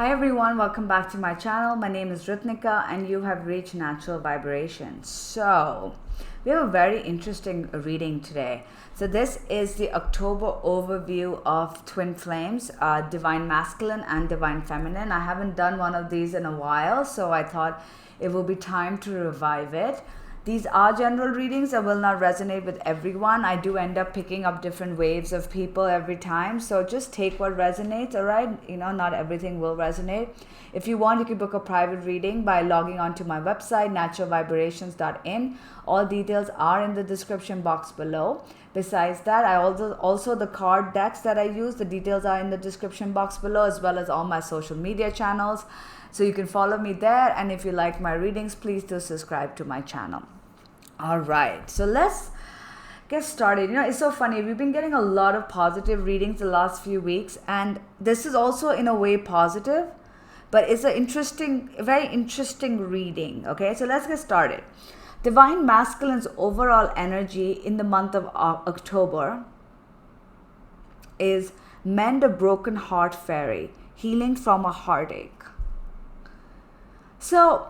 Hi everyone, welcome back to my channel. My name is Ritnika and you have reached Natural Vibration. So, we have a very interesting reading today. So this is the October overview of Twin Flames, Divine Masculine and Divine Feminine. I haven't done one of these in a while, so I thought it will be time to revive it. These are general readings that will not resonate with everyone. I do end up picking up different waves of people every time. So just take what resonates, all right? Not everything will resonate. If you want, you can book a private reading by logging onto my website, naturalvibrations.in. All details are in the description box below. Besides that, I also the card decks that I use, the details are in the description box below, as well as all my social media channels. So you can follow me there, and if you like my readings, please do subscribe to my channel. All right, so let's get started. It's so funny. We've been getting a lot of positive readings the last few weeks, and this is also in a way positive, but it's a very interesting reading. Okay, so let's get started. Divine Masculine's overall energy in the month of October is Mend a Broken Heart Fairy, Healing from a Heartache. So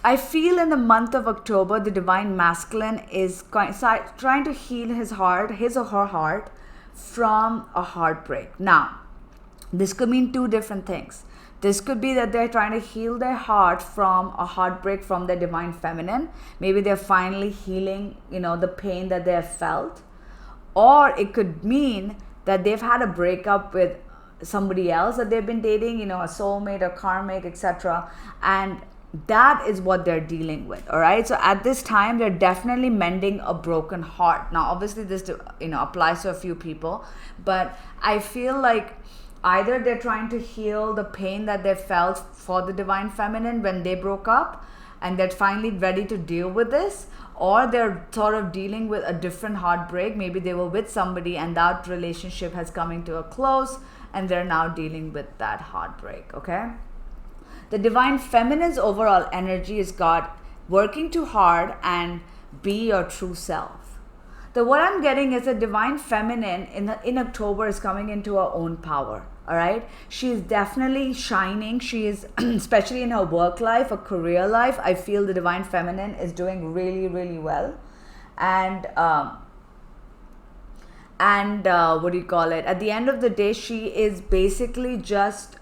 I feel in the month of October, the Divine Masculine is trying to heal his or her heart, from a heartbreak. Now, this could mean two different things. This could be that they're trying to heal their heart from a heartbreak from their Divine Feminine. Maybe they're finally healing, the pain that they have felt. Or it could mean that they've had a breakup with somebody else that they've been dating, a soulmate or karmic, etc. And that is what they're dealing with. All right, so at this time they're definitely mending a broken heart. Now obviously this applies to a few people, but I feel like either they're trying to heal the pain that they felt for the Divine Feminine when they broke up and they're finally ready to deal with this, or they're sort of dealing with a different heartbreak. Maybe they were with somebody and that relationship has coming to a close and they're now dealing with that heartbreak. Okay, the Divine Feminine's overall energy is got working too hard and be your true self. What I'm getting is the Divine Feminine in October is coming into her own power. All right, she is definitely shining. She is, especially in her work life, her career life, I feel the Divine Feminine is doing really, really well. And what do you call it? At the end of the day, she is basically just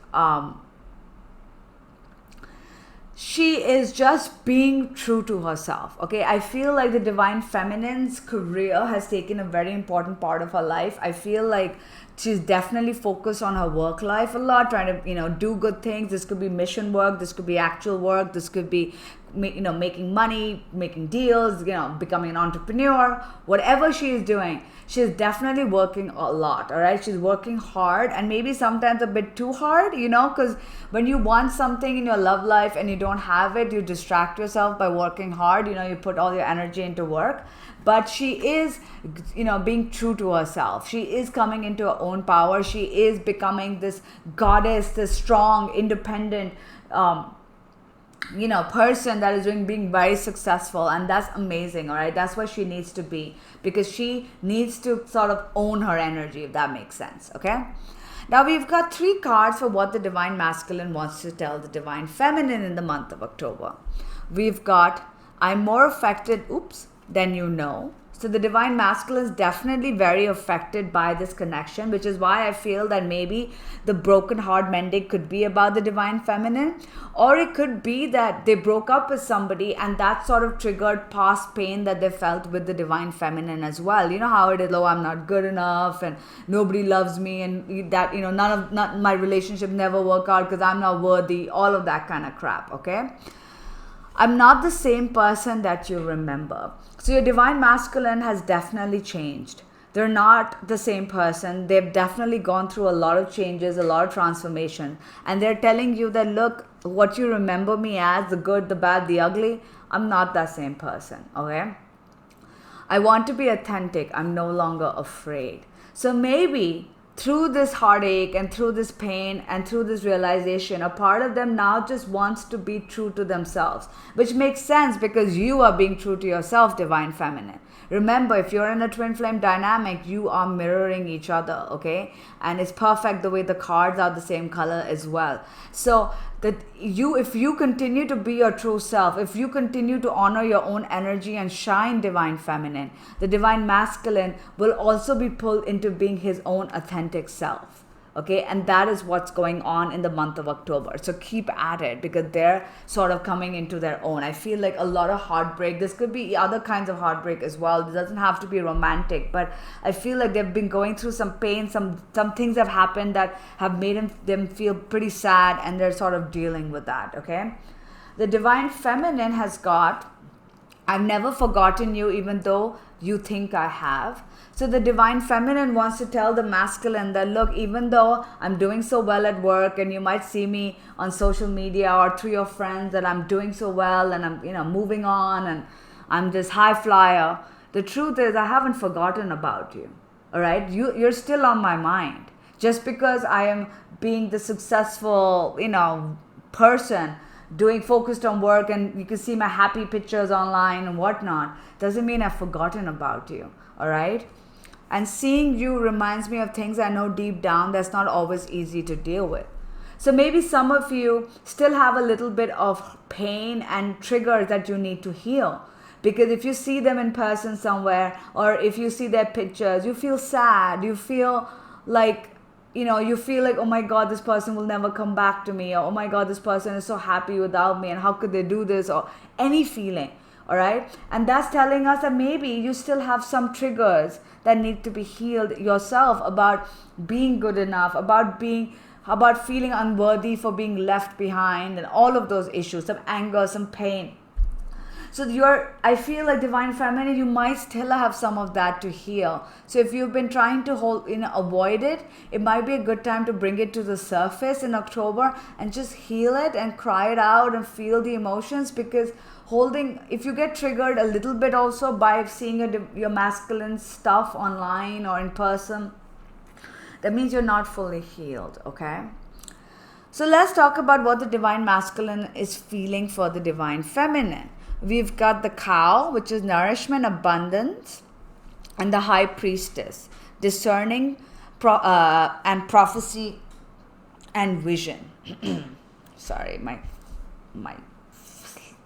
being true to herself. Okay, I feel like the Divine Feminine's career has taken a very important part of her life. I feel like she's definitely focused on her work life a lot, trying to do good things. This could be mission work, this could be actual work, this could be making money, making deals, becoming an entrepreneur. Whatever she is doing, she's definitely working a lot. All right, she's working hard, and maybe sometimes a bit too hard, because when you want something in your love life and you don't have it, you distract yourself by working hard. You put all your energy into work. But she is, being true to herself. She is coming into her own power. She is becoming this goddess, this strong, independent, person that is being very successful. And that's amazing, all right? That's what she needs to be, because she needs to sort of own her energy, if that makes sense, okay? Now we've got 3 cards for what the Divine Masculine wants to tell the Divine Feminine in the month of October. We've got, I'm more affected, than you know. So the Divine Masculine is definitely very affected by this connection, which is why I feel that maybe the broken heart mending could be about the Divine Feminine, or it could be that they broke up with somebody and that sort of triggered past pain that they felt with the Divine Feminine as well. You know how it is, I'm not good enough and nobody loves me, and that, not my relationship never work out because I'm not worthy, all of that kind of crap, okay? I'm not the same person that you remember. So your Divine Masculine has definitely changed. They're not the same person. They've definitely gone through a lot of changes, a lot of transformation. And they're telling you that, look, what you remember me as, the good, the bad, the ugly, I'm not that same person, okay? I want to be authentic. I'm no longer afraid. So maybe through this heartache and through this pain and through this realization, a part of them now just wants to be true to themselves, which makes sense because you are being true to yourself, Divine Feminine, Remember, if you're in a twin flame dynamic, you are mirroring each other, okay? And it's perfect the way the cards are the same color as well. So that if you continue to be your true self, if you continue to honor your own energy and shine divine feminine, the divine masculine will also be pulled into being his own authentic self. Okay, and that is what's going on in the month of October. So keep at it, because they're sort of coming into their own. I feel like a lot of heartbreak. This could be other kinds of heartbreak as well. It doesn't have to be romantic, but I feel like they've been going through some pain. Some things have happened that have made them feel pretty sad, and they're sort of dealing with that. Okay, the divine feminine has got, I've never forgotten you, even though you think I have. So the divine feminine wants to tell the masculine that, look, even though I'm doing so well at work, and you might see me on social media or through your friends that I'm doing so well and I'm moving on and I'm this high flyer, the truth is I haven't forgotten about you. All right, you're still on my mind. Just because I am being the successful person focused on work, and you can see my happy pictures online and whatnot, doesn't mean I've forgotten about you. All right. And seeing you reminds me of things I know deep down that's not always easy to deal with. So maybe some of you still have a little bit of pain and triggers that you need to heal. Because if you see them in person somewhere, or if you see their pictures, you feel sad. You feel like, oh my God, this person will never come back to me. Or, oh my God, this person is so happy without me, and how could they do this? Or any feeling. All right. And that's telling us that maybe you still have some triggers that need to be healed yourself, about being good enough, about feeling unworthy for being left behind, and all of those issues, some anger, some pain. So I feel like divine feminine, you might still have some of that to heal. So if you've been trying to avoid it, it might be a good time to bring it to the surface in October and just heal it and cry it out and feel the emotions. Because if you get triggered a little bit also by seeing your masculine stuff online or in person, that means you're not fully healed, okay? So let's talk about what the divine masculine is feeling for the divine feminine. We've got the cow, which is nourishment, abundance, and the high priestess, discerning and prophecy and vision. Sorry, my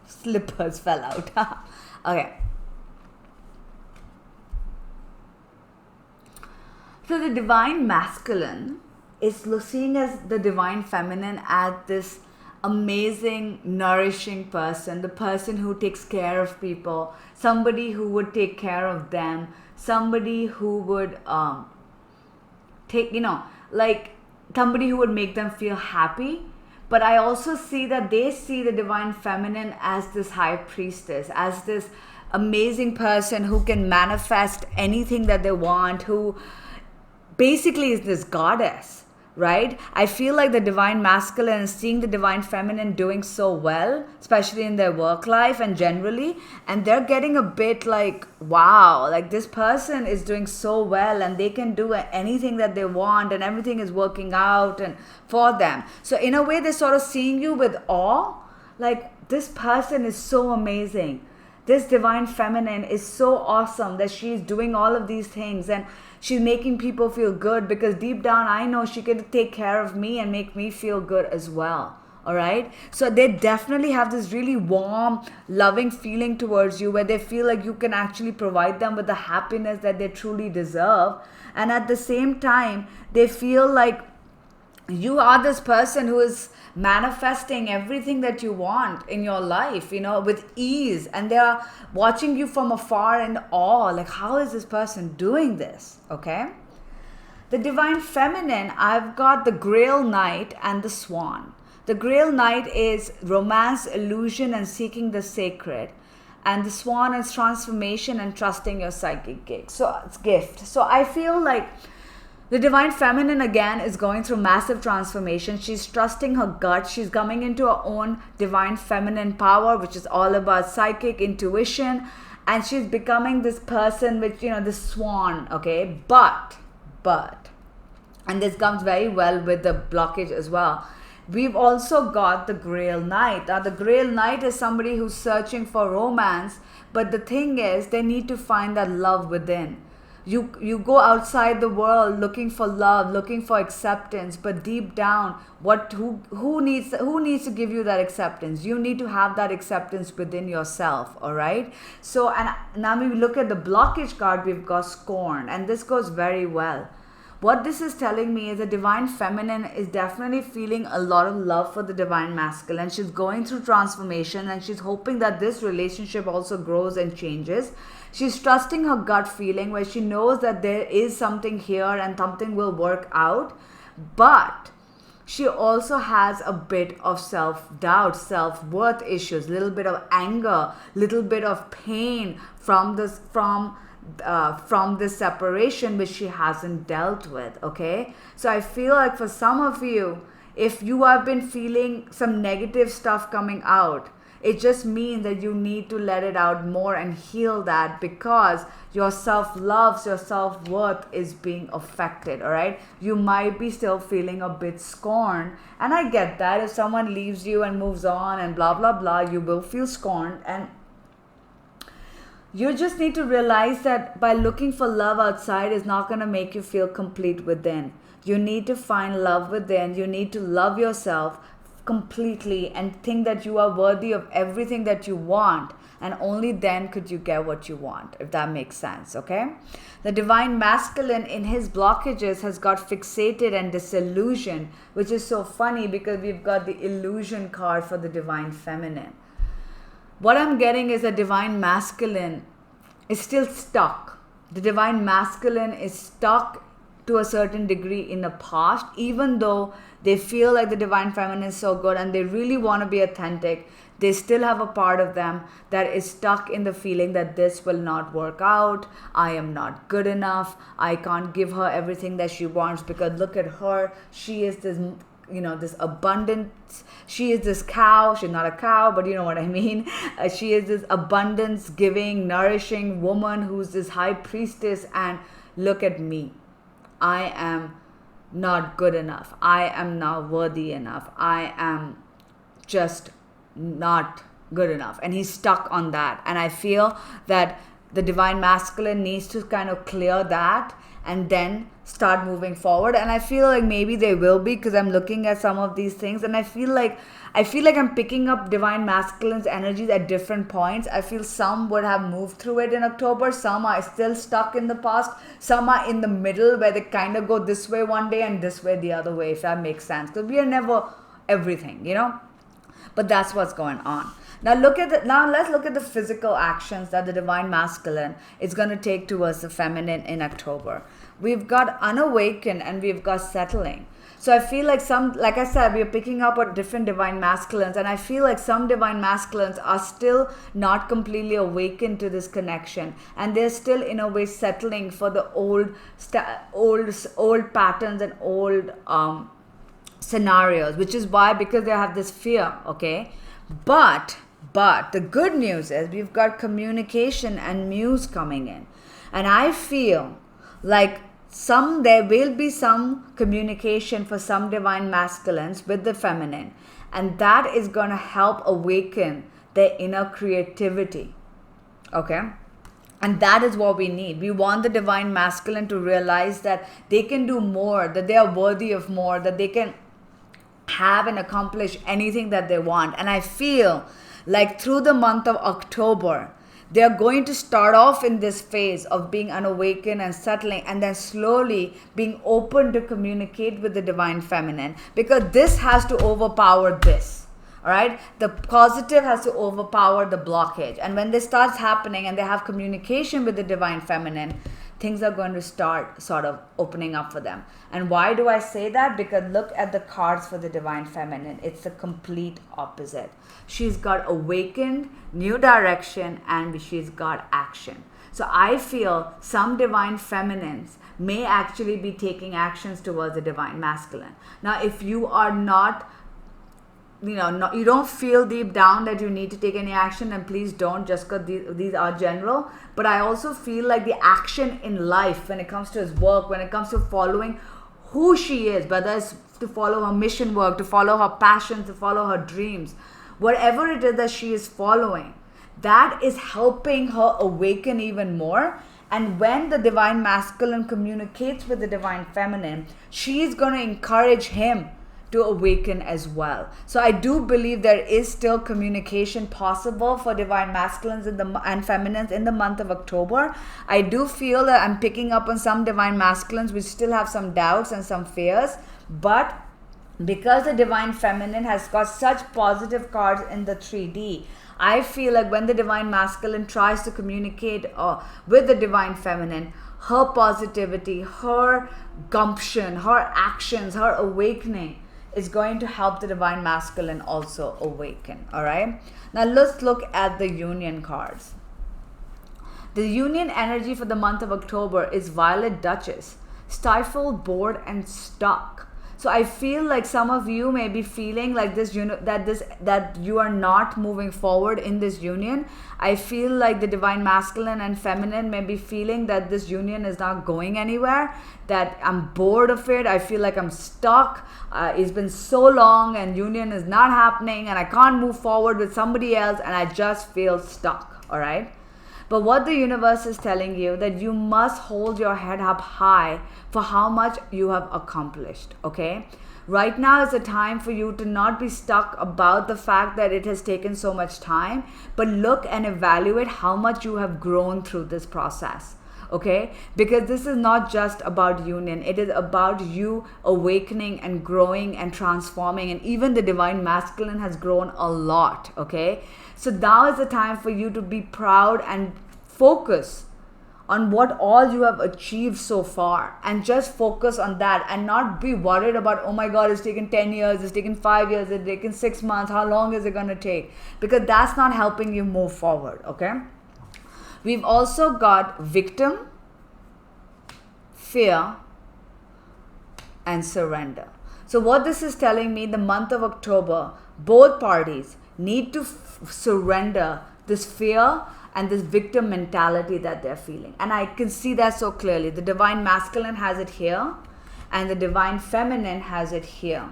slippers fell out. Okay. So the divine masculine is seeing as the divine feminine as this amazing, nourishing person, the person who takes care of people, somebody who would take care of them, somebody who would somebody who would make them feel happy. But I also see that they see the divine feminine as this high priestess, as this amazing person who can manifest anything that they want, who basically is this goddess, right? I feel like the divine masculine is seeing the divine feminine doing so well, especially in their work life and generally, and they're getting a bit like, wow, like this person is doing so well and they can do anything that they want and everything is working out and for them. So in a way, they're sort of seeing you with awe, like this person is so amazing. This divine feminine is so awesome that she's doing all of these things and she's making people feel good, because deep down I know she can take care of me and make me feel good as well. All right. So they definitely have this really warm, loving feeling towards you, where they feel like you can actually provide them with the happiness that they truly deserve. And at the same time, they feel like you are this person who is manifesting everything that you want in your life, with ease. And they are watching you from afar in awe, like, how is this person doing this? Okay. The divine feminine, I've got the Grail Knight and the Swan. The Grail Knight is romance, illusion, and seeking the sacred. And the Swan is transformation and trusting your psychic gift. So I feel like the divine feminine, again, is going through massive transformation. She's trusting her gut. She's coming into her own divine feminine power, which is all about psychic intuition. And she's becoming this person with, this swan, okay? But, and this comes very well with the blockage as well. We've also got the Grail Knight. Now, the Grail Knight is somebody who's searching for romance, but the thing is, they need to find that love within. You go outside the world looking for love, looking for acceptance, but deep down, who needs to give you that acceptance? You need to have that acceptance within yourself, all right? So, and now we look at the blockage card, we've got Scorn, and this goes very well. What this is telling me is the divine feminine is definitely feeling a lot of love for the divine masculine. She's going through transformation and she's hoping that this relationship also grows and changes. She's trusting her gut feeling where she knows that there is something here and something will work out. But she also has a bit of self-doubt, self-worth issues, little bit of anger, little bit of pain from this separation which she hasn't dealt with. Okay, so I feel like for some of you, if you have been feeling some negative stuff coming out, it just means that you need to let it out more and heal that, because your self-love, your self-worth is being affected. All right, you might be still feeling a bit scorned, and I get that. If someone leaves you and moves on and blah blah blah, you will feel scorned, and you just need to realize that by looking for love outside is not going to make you feel complete within. You need to find love within. You need to love yourself completely and think that you are worthy of everything that you want. And only then could you get what you want, if that makes sense, okay? The divine masculine in his blockages has got fixated and disillusioned, which is so funny because we've got the illusion card for the divine feminine. What I'm getting is a divine masculine is still stuck. The divine masculine is stuck to a certain degree in the past, even though they feel like the divine feminine is so good and they really want to be authentic. They still have a part of them that is stuck in the feeling that this will not work out. I am not good enough. I can't give her everything that she wants because look at her. She is this, this abundance. She is this cow. She's not a cow, but you know what I mean. She is this abundance giving, nourishing woman who's this high priestess. And look at me. I am not good enough. I am not worthy enough. I am just not good enough. And he's stuck on that. And I feel that the divine masculine needs to kind of clear that and then start moving forward. And I feel like maybe they will be, because I'm looking at some of these things and I feel like I'm picking up divine masculine's energies at different points. I feel some would have moved through it in October. Some are still stuck in the past. Some are in the middle where they kind of go this way one day and this way the other way, if that makes sense. Because we are never everything, But that's what's going on. Now let's look at the physical actions that the divine masculine is going to take towards the feminine in October. We've got unawakened and we've got settling. So I feel like like I said, we're picking up on different divine masculines, and I feel like some divine masculines are still not completely awakened to this connection, and they're still in a way settling for the old patterns and old scenarios, which is why, because they have this fear, okay? But the good news is we've got communication and muse coming in. And I feel like there will be some communication for some divine masculines with the feminine. And that is going to help awaken their inner creativity. Okay? And that is what we need. We want the divine masculine to realize that they can do more, that they are worthy of more, that they can have and accomplish anything that they want. And I feel like through the month of October, they're going to start off in this phase of being unawakened and settling, and then slowly being open to communicate with the divine feminine, because this has to overpower this. All right, the positive has to overpower the blockage. And when this starts happening and they have communication with the divine feminine, things are going to start sort of opening up for them. And why do I say that? Because look at the cards for the divine feminine. It's the complete opposite. She's got awakened, new direction, and she's got action. So I feel some divine feminines may actually be taking actions towards the divine masculine. Now, if you are not, you don't feel deep down that you need to take any action, and please don't, just because these are general. But I also feel like the action in life, when it comes to his work, when it comes to following who she is, whether it's to follow her mission work, to follow her passion, to follow her dreams, whatever it is that she is following, that is helping her awaken even more. And when the divine masculine communicates with the divine feminine, she is going to encourage him to awaken as well. So I do believe there is still communication possible for divine masculines and feminines in the month of October. I do feel that I'm picking up on some divine masculines which still have some doubts and some fears, but because the divine feminine has got such positive cards in the 3D, I feel like when the divine masculine tries to communicate with the divine feminine, her positivity, her gumption, her actions, her awakening is going to help the divine masculine also awaken. All right. Now let's look at the union cards. The union energy for the month of October is Violet Duchess, stifled, bored, and stuck. So I feel like some of you may be feeling like that you are not moving forward in this union. I feel like the divine masculine and feminine may be feeling that this union is not going anywhere, that I'm bored of it. I feel like I'm stuck. It's been so long and union is not happening and I can't move forward with somebody else and I just feel stuck. All right. But what the universe is telling you, that you must hold your head up high for how much you have accomplished, okay? Right now is a time for you to not be stuck about the fact that it has taken so much time, but look and evaluate how much you have grown through this process, okay? Because this is not just about union. It is about you awakening and growing and transforming, and even the divine masculine has grown a lot, okay? So now is the time for you to be proud and focus on what all you have achieved so far, and just focus on that and not be worried about, oh my God, it's taken 10 years, it's taken 5 years, it's taken 6 months, how long is it going to take? Because that's not helping you move forward, okay? We've also got victim, fear, and surrender. So what this is telling me, the month of October, both parties need to surrender this fear and this victim mentality that they're feeling. And I can see that so clearly. The divine masculine has it here and the divine feminine has it here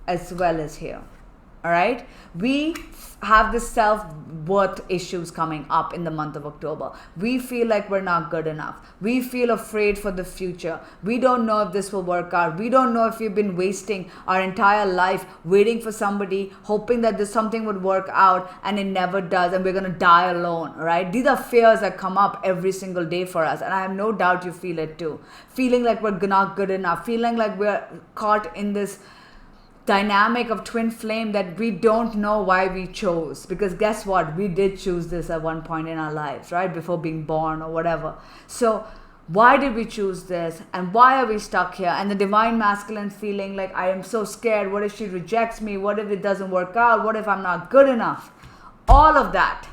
as well as here. All right. We have the self-worth issues coming up in the month of October. We feel like we're not good enough. We feel afraid for the future. We don't know if this will work out. We don't know if we've been wasting our entire life waiting for somebody, hoping that this something would work out, and it never does, and we're going to die alone. All right. These are fears that come up every single day for us. And I have no doubt you feel it too. Feeling like we're not good enough. Feeling like we're caught in this dynamic of twin flame that we don't know why we chose, because guess what, we did choose this at one point in our lives, right, before being born or whatever. So why did we choose this, and why are we stuck here? And the divine masculine feeling like, I am so scared, what if she rejects me, what if it doesn't work out, what if I'm not good enough? All of that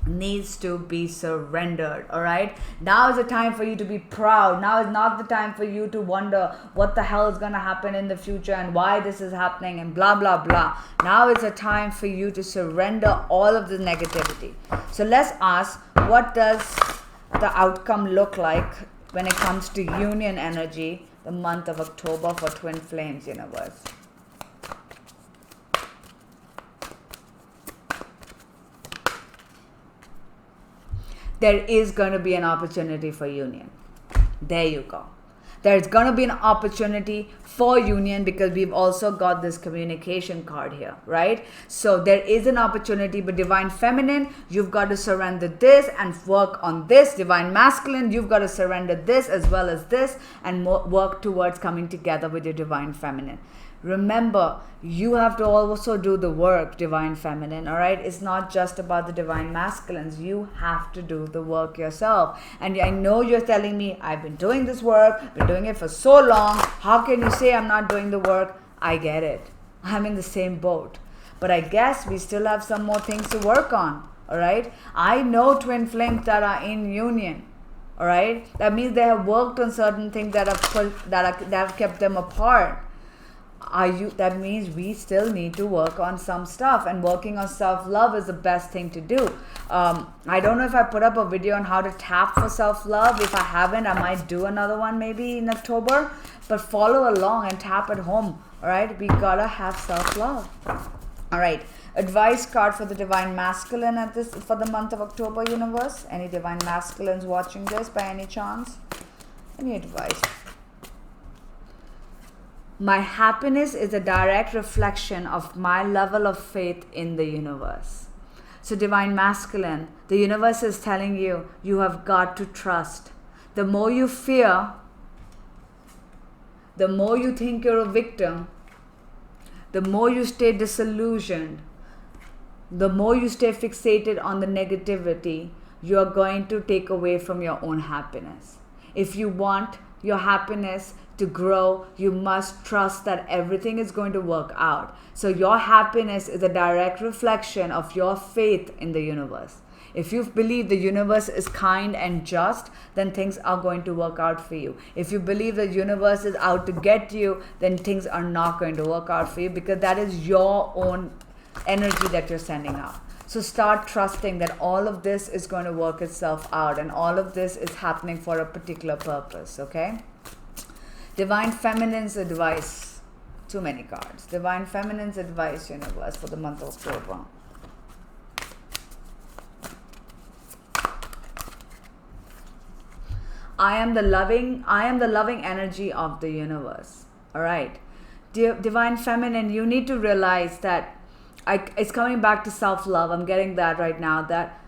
needs to be surrendered. All right, now is the time for you to be proud. Now is not the time for you to wonder what the hell is going to happen in the future and why this is happening and blah blah blah. Now is the time for you to surrender all of the negativity. So let's ask, what does the outcome look like when it comes to union energy the month of October for twin flames universe? There is going to be an opportunity for union. There you go. There's going to be an opportunity for union because we've also got this communication card here, right? So there is an opportunity, but divine feminine, you've got to surrender this and work on this. Divine masculine, you've got to surrender this as well as this and work towards coming together with your divine feminine. Remember, you have to also do the work, divine feminine, all right? It's not just about the divine masculines. You have to do the work yourself. And I know you're telling me, I've been doing this work, been doing it for so long. How can you say I'm not doing the work? I get it. I'm in the same boat. But I guess we still have some more things to work on, all right? I know twin flames that are in union, all right? That means they have worked on certain things that have kept them apart. that means we still need to work on some stuff, and working on self-love is the best thing to do. I don't know if I put up a video on how to tap for self-love. If I haven't, I might do another one maybe in October, but follow along and tap at home. All right, we gotta have self-love. All right, advice card for the Divine Masculine for the month of October, universe. Any Divine Masculines watching this by any chance? Any advice? My happiness is a direct reflection of my level of faith in the universe. So Divine Masculine, the universe is telling you, you have got to trust. The more you fear, the more you think you're a victim, the more you stay disillusioned, the more you stay fixated on the negativity, you are going to take away from your own happiness. If you want your happiness to grow, you must trust that everything is going to work out. So your happiness is a direct reflection of your faith in the universe. If you believe the universe is kind and just, then things are going to work out for you. If you believe the universe is out to get you, then things are not going to work out for you, because that is your own energy that you're sending out. So start trusting that all of this is going to work itself out, and all of this is happening for a particular purpose, okay? Divine Feminine's advice. Too many cards. Divine Feminine's advice, universe, for the month of October. I am the loving energy of the universe. All right. Divine Feminine, you need to realize that it's coming back to self-love. I'm getting that right now, that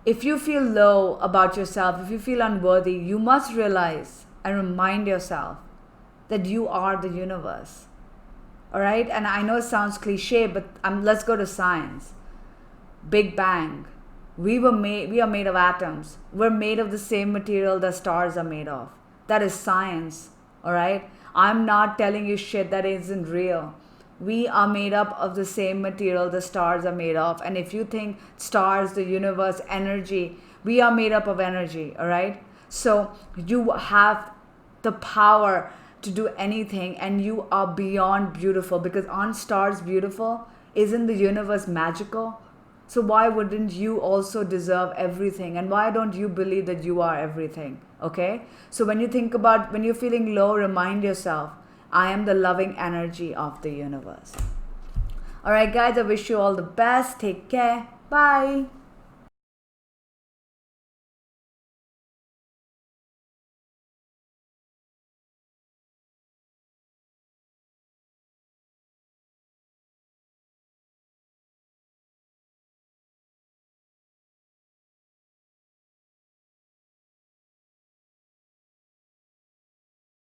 if you feel low about yourself, if you feel unworthy, you must realize and remind yourself that you are the universe. All right? And I know it sounds cliche, but let's go to science. Big Bang. We are made of atoms. We're made of the same material the stars are made of. That is science. All right? I'm not telling you shit that isn't real. We are made up of the same material the stars are made of. And if you think stars, the universe, energy, we are made up of energy. All right? So you have the power to do anything, and you are beyond beautiful, because aren't stars beautiful? Isn't the universe magical? So why wouldn't you also deserve everything? And why don't you believe that you are everything? Okay? So when you're feeling low, remind yourself, I am the loving energy of the universe. All right, guys, I wish you all the best. Take care. Bye.